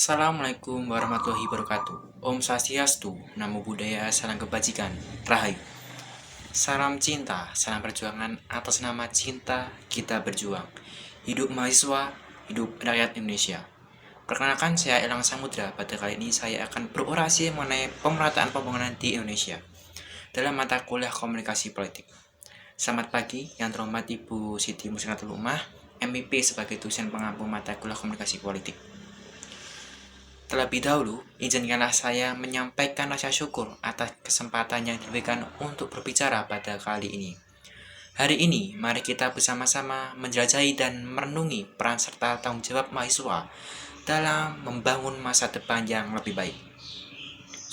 Assalamualaikum warahmatullahi wabarakatuh. Om Swastiastu, Namo Buddhaya, Salam Kebajikan, Rahayu. Salam cinta, salam perjuangan. Atas nama cinta, kita berjuang. Hidup mahasiswa, hidup rakyat Indonesia. Perkenalkan, saya Elang Samudra. Pada kali ini saya akan berorasi mengenai pemerataan pembangunan di Indonesia dalam mata kuliah komunikasi politik. Selamat pagi, yang terhormat Ibu Siti Muslimatul Ummah, MIP sebagai dosen pengampu mata kuliah komunikasi politik. Terlebih dahulu, izinkanlah saya menyampaikan rasa syukur atas kesempatan yang diberikan untuk berbicara pada kali ini. Hari ini, mari kita bersama-sama menjelajahi dan merenungi peran serta tanggung jawab mahasiswa dalam membangun masa depan yang lebih baik.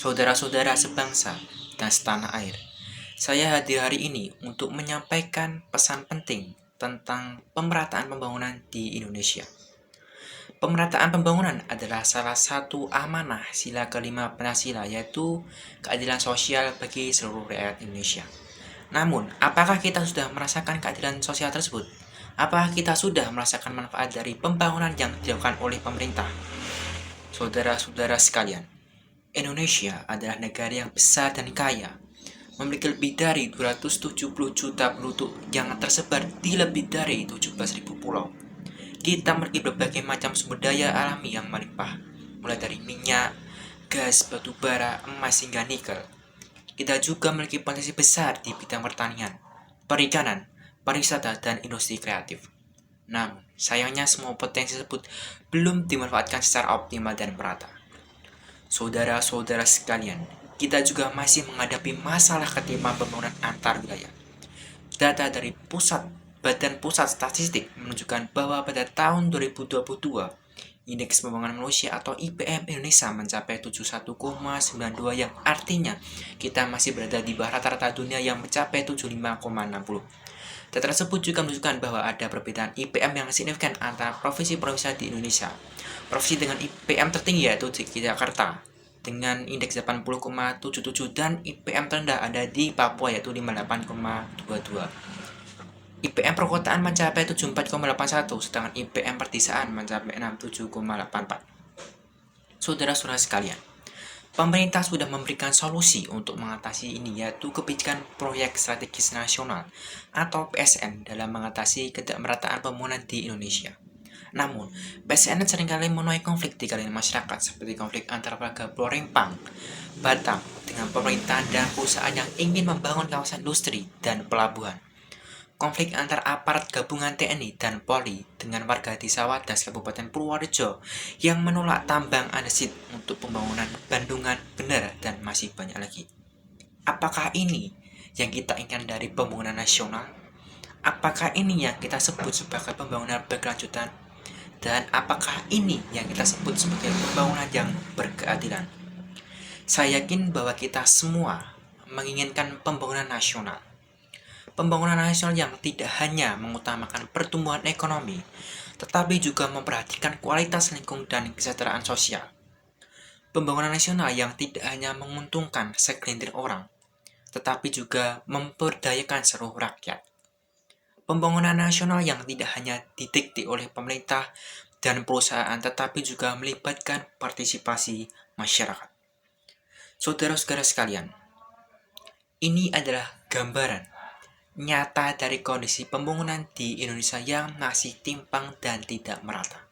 Saudara-saudara sebangsa dan setanah air, saya hadir hari ini untuk menyampaikan pesan penting tentang pemerataan pembangunan di Indonesia. Pemerataan pembangunan adalah salah satu amanah sila kelima Pancasila, yaitu keadilan sosial bagi seluruh rakyat Indonesia. Namun, apakah kita sudah merasakan keadilan sosial tersebut? Apakah kita sudah merasakan manfaat dari pembangunan yang dilakukan oleh pemerintah? Saudara-saudara sekalian, Indonesia adalah negara yang besar dan kaya, memiliki lebih dari 270 juta penduduk yang tersebar di lebih dari 17.000 pulau. Kita memiliki berbagai macam sumber daya alami yang melimpah, mulai dari minyak, gas, batu bara, emas hingga nikel. Kita juga memiliki potensi besar di bidang pertanian, perikanan, pariwisata, dan industri kreatif. Namun, sayangnya semua potensi tersebut belum dimanfaatkan secara optimal dan merata. Saudara-saudara sekalian, kita juga masih menghadapi masalah ketimpangan pembangunan antar wilayah. Data dari Badan Pusat Statistik menunjukkan bahwa pada tahun 2022, Indeks Pembangunan Manusia atau IPM Indonesia mencapai 71,92 yang artinya kita masih berada di bawah rata-rata dunia yang mencapai 75,60. Data tersebut juga menunjukkan bahwa ada perbedaan IPM yang signifikan antara provinsi-provinsi di Indonesia. Provinsi dengan IPM tertinggi yaitu di Jakarta dengan indeks 80,77 dan IPM terendah ada di Papua yaitu 58,22. IPM perkotaan mencapai 74,81, sedangkan IPM perdesaan mencapai 67,84. Saudara-saudara sekalian, pemerintah sudah memberikan solusi untuk mengatasi ini, yaitu kebijakan Proyek Strategis Nasional atau PSN dalam mengatasi ketidakmerataan pembangunan di Indonesia. Namun, PSN seringkali menuai konflik di kalangan masyarakat, seperti konflik antara warga Pulau Rempang, Batam, dengan pemerintah dan perusahaan yang ingin membangun kawasan industri dan pelabuhan. Konflik antar aparat gabungan TNI dan Polri dengan warga desa Wadas Kabupaten Purworejo yang menolak tambang andesit untuk pembangunan bendungan bener dan masih banyak lagi. Apakah ini yang kita inginkan dari pembangunan nasional? Apakah ini yang kita sebut sebagai pembangunan berkelanjutan? Dan apakah ini yang kita sebut sebagai pembangunan yang berkeadilan? Saya yakin bahwa kita semua menginginkan pembangunan nasional. Pembangunan nasional yang tidak hanya mengutamakan pertumbuhan ekonomi, tetapi juga memperhatikan kualitas lingkungan dan kesejahteraan sosial. Pembangunan nasional yang tidak hanya menguntungkan segelintir orang, tetapi juga memberdayakan seluruh rakyat. Pembangunan nasional yang tidak hanya didikte oleh pemerintah dan perusahaan, tetapi juga melibatkan partisipasi masyarakat. Saudara-saudara sekalian, ini adalah gambaran nyata dari kondisi pembangunan di Indonesia yang masih timpang dan tidak merata.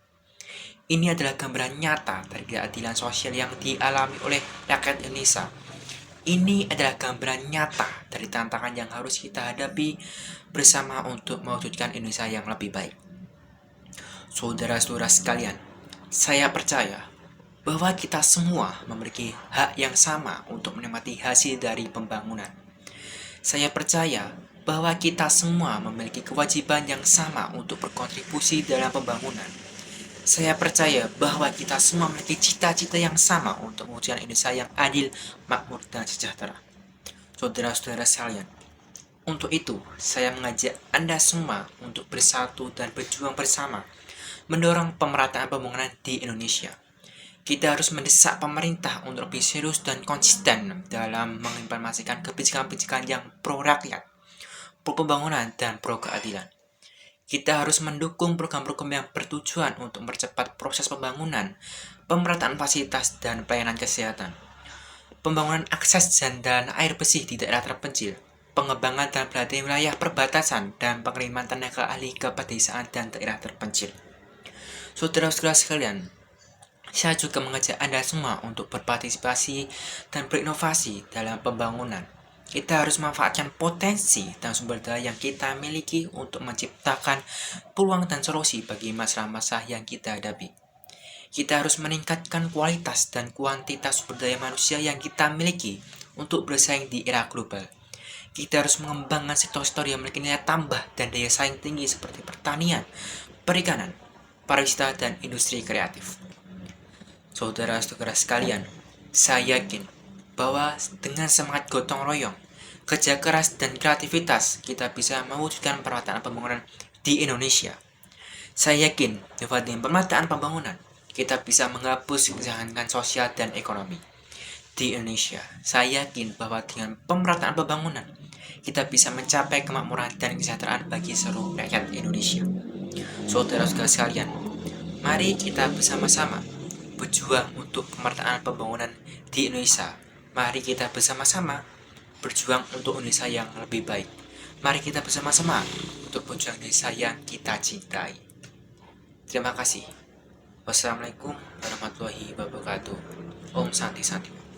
Ini adalah gambaran nyata dari keadilan sosial yang dialami oleh rakyat Indonesia. Ini adalah gambaran nyata dari tantangan yang harus kita hadapi bersama untuk mewujudkan Indonesia yang lebih baik. Saudara-saudara sekalian, saya percaya bahwa kita semua memiliki hak yang sama untuk menikmati hasil dari pembangunan. Saya percaya bahwa kita semua memiliki kewajiban yang sama untuk berkontribusi dalam pembangunan. Saya percaya bahwa kita semua memiliki cita-cita yang sama untuk mewujudkan Indonesia yang adil, makmur, dan sejahtera. Saudara-saudara sekalian, untuk itu saya mengajak Anda semua untuk bersatu dan berjuang bersama mendorong pemerataan pembangunan di Indonesia. Kita harus mendesak pemerintah untuk lebih serius dan konsisten dalam mengimplementasikan kebijakan-kebijakan yang pro rakyat, pro pembangunan, dan pro keadilan. Kita harus mendukung program-program yang bertujuan untuk mempercepat proses pembangunan, pemerataan fasilitas, dan pelayanan kesehatan. Pembangunan akses jalan dan air bersih di daerah terpencil, pengembangan dan pelatihan wilayah perbatasan, dan pengiriman tenaga ahli ke pedesaan dan daerah terpencil. Saudara-saudara sekalian, saya juga mengajak Anda semua untuk berpartisipasi dan berinovasi dalam pembangunan. Kita harus memanfaatkan potensi dan sumber daya yang kita miliki untuk menciptakan peluang dan solusi bagi masalah-masalah yang kita hadapi. Kita harus meningkatkan kualitas dan kuantitas sumber daya manusia yang kita miliki untuk bersaing di era global. Kita harus mengembangkan sektor-sektor yang memiliki nilai tambah dan daya saing tinggi seperti pertanian, perikanan, pariwisata, dan industri kreatif. Saudara-saudara sekalian, saya yakin bahwa dengan semangat gotong royong, kerja keras, dan kreativitas, kita bisa mewujudkan pemerataan pembangunan di Indonesia. Saya yakin bahwa dengan pemerataan pembangunan, kita bisa menghapus kejahatan sosial dan ekonomi di Indonesia. Saya yakin bahwa dengan pemerataan pembangunan, kita bisa mencapai kemakmuran dan kesejahteraan bagi seluruh rakyat Indonesia. Saudara-saudara sekalian, mari kita bersama-sama berjuang untuk pemerataan pembangunan di Indonesia. Mari kita bersama-sama berjuang untuk Indonesia yang lebih baik. Mari kita bersama-sama untuk berjuang Indonesia yang kita cintai. Terima kasih. Wassalamualaikum warahmatullahi wabarakatuh. Om Santi Santi.